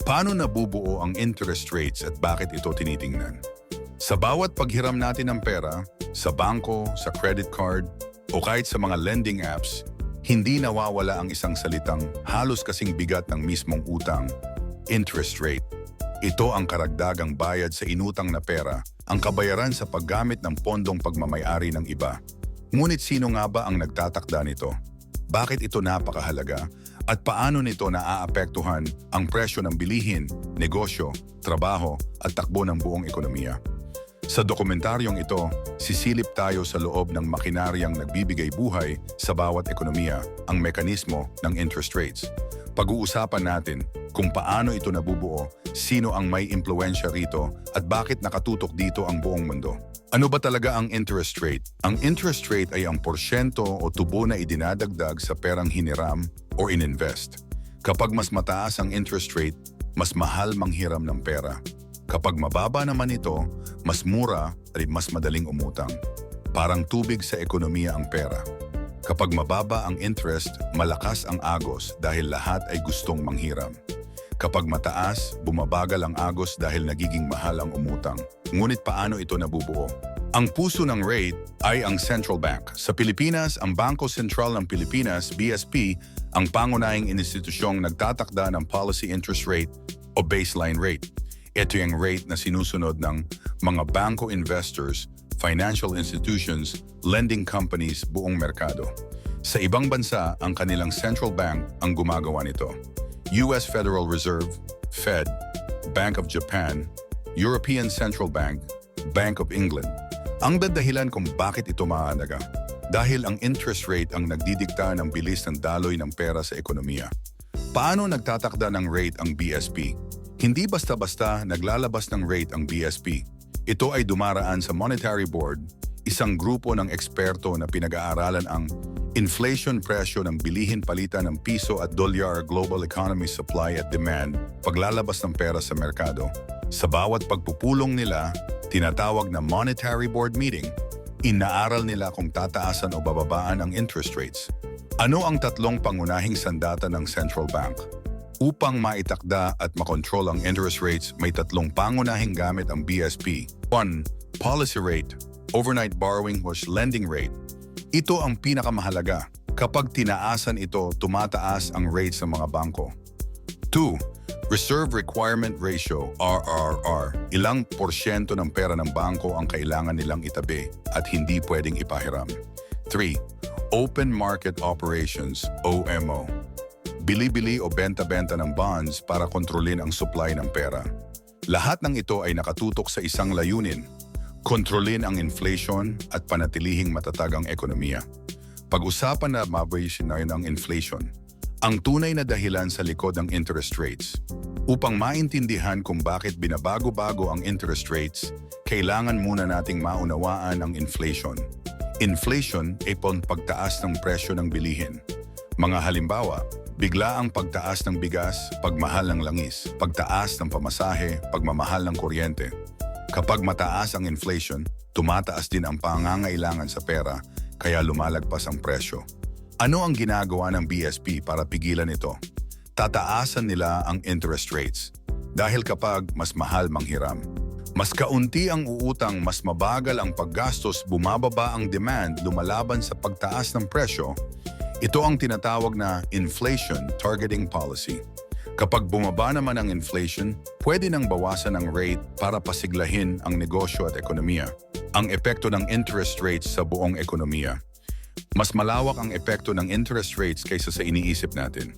Paano nabubuo ang interest rates at bakit ito tinitingnan? Sa bawat paghiram natin ng pera, sa bangko, sa credit card, o kahit sa mga lending apps, hindi nawawala ang isang salitang halos kasing bigat ng mismong utang, interest rate. Ito ang karagdagang bayad sa inutang na pera, ang kabayaran sa paggamit ng pondong pagmamayari ng iba. Ngunit sino nga ba ang nagtatakda nito? Bakit ito napakahalaga? At paano nito naaapektuhan ang presyo ng bilihin, negosyo, trabaho at takbo ng buong ekonomiya? Sa dokumentaryong ito, sisilip tayo sa loob ng makinaryang nagbibigay buhay sa bawat ekonomiya, ang mekanismo ng interest rates. Pag-uusapan natin kung paano ito nabubuo, sino ang may impluwensya rito at bakit nakatutok dito ang buong mundo. Ano ba talaga ang interest rate? Ang interest rate ay ang porsyento o tubo na idinadagdag sa perang hiniram o ininvest. Kapag mas mataas ang interest rate, mas mahal manghiram ng pera. Kapag mababa naman ito, mas mura at mas madaling umutang. Parang tubig sa ekonomiya ang pera. Kapag mababa ang interest, malakas ang agos dahil lahat ay gustong manghiram. Kapag mataas, bumabagal ang agos dahil nagiging mahal ang umutang. Ngunit paano ito nabubuo? Ang puso ng rate ay ang central bank. Sa Pilipinas, ang Bangko Sentral ng Pilipinas, BSP, ang pangunahing institusyong nagtatakda ng policy interest rate o baseline rate. Ito yung rate na sinusunod ng mga bangko investors, financial institutions, lending companies, buong merkado. Sa ibang bansa, ang kanilang central bank ang gumagawa nito. US Federal Reserve, Fed, Bank of Japan, European Central Bank, Bank of England. Ang dahilan kung bakit ito mahalaga, dahil ang interest rate ang nagdidikta ng bilis ng daloy ng pera sa ekonomiya. Paano nagtatakda ng rate ang BSP? Hindi basta-basta naglalabas ng rate ang BSP. Ito ay dumaraan sa Monetary Board, isang grupo ng eksperto na pinag-aaralan ang inflation presyo ng bilihin palitan ng piso at dolyar, global economy supply at demand, paglalabas ng pera sa merkado. Sa bawat pagpupulong nila, tinatawag na Monetary Board meeting, inaaral nila kung tataasan o bababaan ang interest rates. Ano ang tatlong pangunahing sandata ng central bank? Upang maitakda at makontrol ang interest rates, may tatlong pangunahing gamit ang BSP. 1. Policy rate, overnight borrowing / lending rate. Ito ang pinakamahalaga. Kapag tinaasan ito, tumataas ang rates ng mga bangko. 2. Reserve Requirement Ratio, RRR. Ilang porsyento ng pera ng bangko ang kailangan nilang itabi at hindi pwedeng ipahiram. 3. Open Market Operations, OMO. Bili-bili o benta-benta ng bonds para kontrolin ang supply ng pera. Lahat ng ito ay nakatutok sa isang layunin, kontrolin ang inflation at panatilihing matatag ang ekonomiya. Pag-usapan na mabayusin na yun ang inflation, ang tunay na dahilan sa likod ng interest rates. Upang maintindihan kung bakit binabago-bago ang interest rates, kailangan muna nating maunawaan ang inflation. Inflation ay pagtaas ng presyo ng bilihin. Mga halimbawa, bigla ang pagtaas ng bigas, pagmahal ng langis, pagtaas ng pamasahe, pagmamahal ng kuryente. Kapag mataas ang inflation, tumataas din ang pangangailangan sa pera, kaya lumalagpas ang presyo. Ano ang ginagawa ng BSP para pigilan ito? Tataasan nila ang interest rates. Dahil kapag mas mahal manghiram, mas kaunti ang uutang, mas mabagal ang paggastos, bumababa ang demand, lumalaban sa pagtaas ng presyo. Ito ang tinatawag na inflation targeting policy. Kapag bumaba naman ang inflation, pwede nang bawasan ang rate para pasiglahin ang negosyo at ekonomiya. Ang epekto ng interest rates sa buong ekonomiya. Mas malawak ang epekto ng interest rates kaysa sa iniisip natin.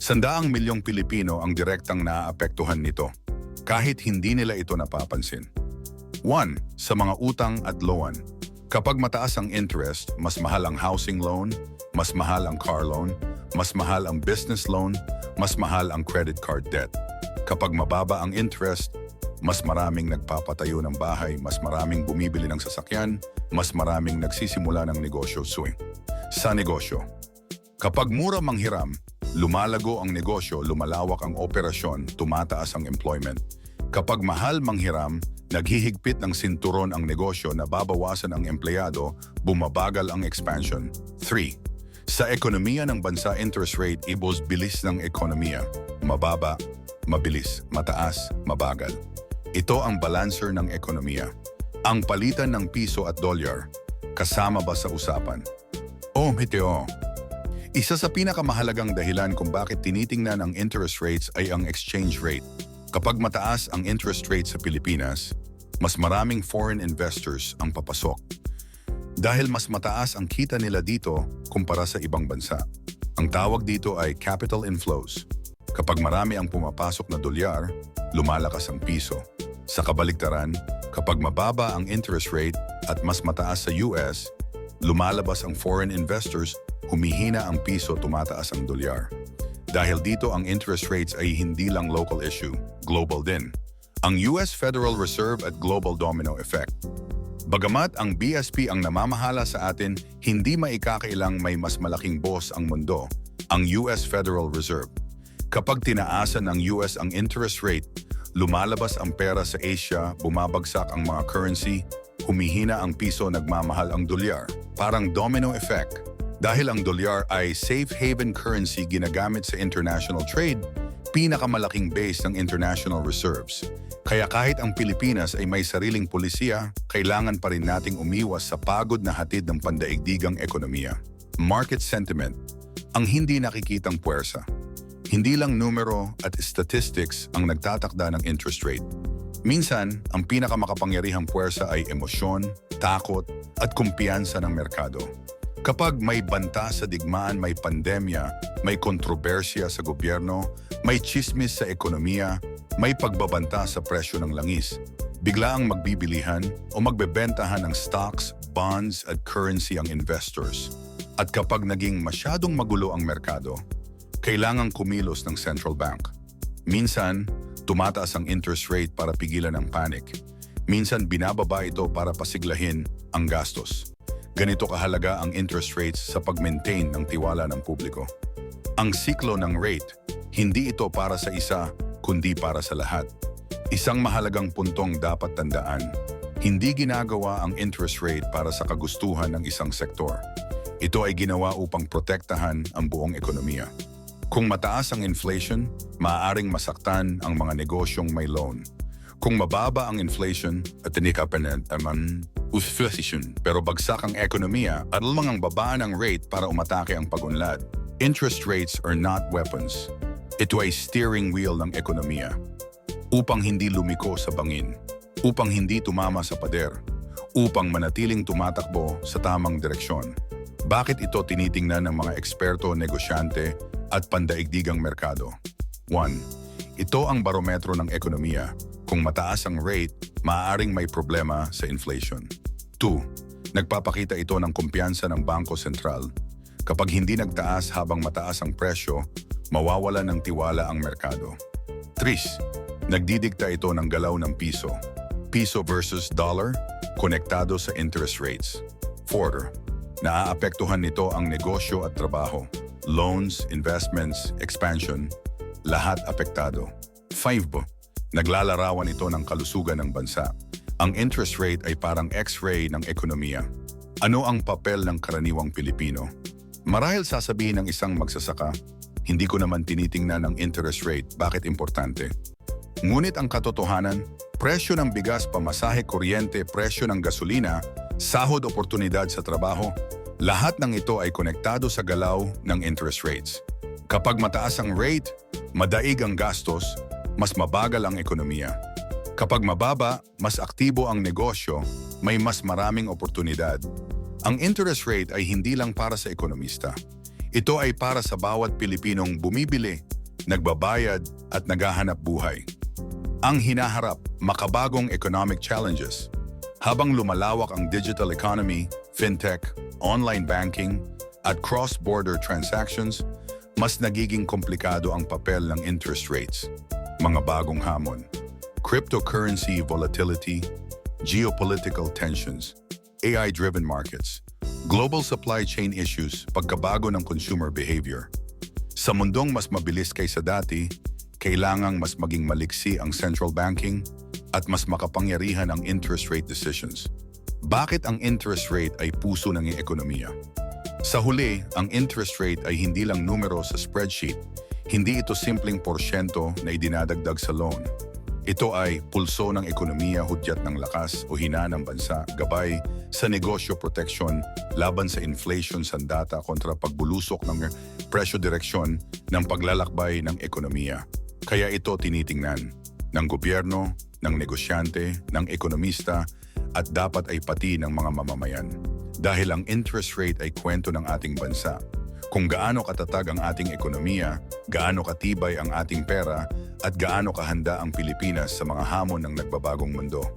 100 milyong Pilipino ang direktang naaapektuhan nito, kahit hindi nila ito napapansin. 1. Sa mga utang at loan. Kapag mataas ang interest, mas mahal ang housing loan, mas mahal ang car loan, mas mahal ang business loan, mas mahal ang credit card debt. Kapag mababa ang interest, mas maraming nagpapatayo ng bahay, mas maraming bumibili ng sasakyan, mas maraming nagsisimula ng negosyo swing. Sa negosyo, kapag mura manghiram, lumalago ang negosyo, lumalawak ang operasyon, tumataas ang employment. Kapag mahal manghiram, naghihigpit ng sinturon ang negosyo, nababawasan ang empleyado, bumabagal ang expansion. 3. Sa ekonomiya ng bansa, interest rate equals bilis ng ekonomiya. Mababa, mabilis, mataas, mabagal. Ito ang balancer ng ekonomiya. Ang palitan ng piso at dolyar, kasama ba sa usapan? Oh, Meteo. Isa sa pinakamahalagang dahilan kung bakit tinitingnan ang interest rates ay ang exchange rate. Kapag mataas ang interest rate sa Pilipinas, mas maraming foreign investors ang papasok. Dahil mas mataas ang kita nila dito kumpara sa ibang bansa. Ang tawag dito ay capital inflows. Kapag marami ang pumapasok na dolyar, lumalakas ang piso. Sa kabaligtaran, kapag mababa ang interest rate at mas mataas sa US, lumalabas ang foreign investors, humihina ang piso, tumataas ang dolyar. Dahil dito ang interest rates ay hindi lang local issue, global din. Ang US Federal Reserve at global domino effect. Bagamat ang BSP ang namamahala sa atin, hindi maikakailang may mas malaking boss ang mundo, ang US Federal Reserve. Kapag tinaasan ng US ang interest rate, lumalabas ang pera sa Asia, bumabagsak ang mga currency, humihina ang piso, nagmamahal ang dolyar. Parang domino effect. Dahil ang dolyar ay safe haven currency ginagamit sa international trade, pinakamalaking base ng international reserves. Kaya kahit ang Pilipinas ay may sariling polisiya, kailangan pa rin nating umiwas sa pagod na hatid ng pandaigdigang ekonomiya. Market sentiment, ang hindi nakikitang puwersa. Hindi lang numero at statistics ang nagtatakda ng interest rate. Minsan, ang pinakamakapangyarihang puwersa ay emosyon, takot, at kumpiyansa ng merkado. Kapag may banta sa digmaan, may pandemya, may kontrobersya sa gobyerno, may chismis sa ekonomiya, may pagbabanta sa presyo ng langis, bigla ang magbibilihan o magbebentahan ng stocks, bonds at currency ang investors. At kapag naging masyadong magulo ang merkado, kailangang kumilos ng central bank. Minsan, tumataas ang interest rate para pigilan ang panic. Minsan, binababa ito para pasiglahin ang gastos. Ganito kahalaga ang interest rates sa pag-maintain ng tiwala ng publiko. Ang siklo ng rate, hindi ito para sa isa, kundi para sa lahat. Isang mahalagang puntong dapat tandaan, hindi ginagawa ang interest rate para sa kagustuhan ng isang sektor. Ito ay ginawa upang protektahan ang buong ekonomiya. Kung mataas ang inflation, maaaring masaktan ang mga negosyong may loan. Kung mababa ang inflation at pero bagsak ang ekonomiya at lamang ang babaan ng rate para umatake ang pag-unlad. Interest rates are not weapons. Ito ay steering wheel ng ekonomiya. Upang hindi lumiko sa bangin, upang hindi tumama sa pader, upang manatiling tumatakbo sa tamang direksyon. Bakit ito tinitingnan ng mga eksperto, negosyante at pandaigdigang merkado? 1. Ito ang barometro ng ekonomiya. Kung mataas ang rate, maaaring may problema sa inflation. 2. Nagpapakita ito ng kumpiyansa ng Bangko Sentral. Kapag hindi nagtaas habang mataas ang presyo, mawawala ng tiwala ang merkado. 3. Nagdidikta ito ng galaw ng piso. Piso versus dollar, konektado sa interest rates. 4. Naaapektuhan nito ang negosyo at trabaho. Loans, investments, expansion, lahat apektado. 5. Naglalarawan ito ng kalusugan ng bansa. Ang interest rate ay parang X-ray ng ekonomiya. Ano ang papel ng karaniwang Pilipino? Marahil sasabihin ng isang magsasaka, hindi ko naman tinitingnan ang interest rate, bakit importante? Ngunit ang katotohanan, presyo ng bigas, pamasahe, kuryente, presyo ng gasolina, sahod, oportunidad sa trabaho, lahat ng ito ay konektado sa galaw ng interest rates. Kapag mataas ang rate, madaig ang gastos, mas mabagal ang ekonomiya. Kapag mababa, mas aktibo ang negosyo, may mas maraming oportunidad. Ang interest rate ay hindi lang para sa ekonomista. Ito ay para sa bawat Pilipinong bumibili, nagbabayad at naghahanap buhay. Ang hinaharap, makabagong economic challenges. Habang lumalawak ang digital economy, fintech, online banking, at cross-border transactions, mas nagiging komplikado ang papel ng interest rates. Mga bagong hamon, cryptocurrency volatility, geopolitical tensions, AI-driven markets, global supply chain issues, pagkabago ng consumer behavior. Sa mundong mas mabilis kaysa dati, kailangang mas maging maliksi ang central banking at mas makapangyarihan ang interest rate decisions. Bakit ang interest rate ay puso ng ekonomiya? Sa huli, ang interest rate ay hindi lang numero sa spreadsheet. Hindi ito simpleng porsyento na idinadagdag sa loan. Ito ay pulso ng ekonomiya, hudyat ng lakas o hina ng bansa, gabay sa negosyo protection laban sa inflation sandata kontra pagbulusok ng presyo direksyon ng paglalakbay ng ekonomiya. Kaya ito tinitingnan ng gobyerno, ng negosyante, ng ekonomista at dapat ay pati ng mga mamamayan. Dahil ang interest rate ay kwento ng ating bansa. Kung gaano katatag ang ating ekonomiya, gaano katibay ang ating pera, at gaano kahanda ang Pilipinas sa mga hamon ng nagbabagong mundo.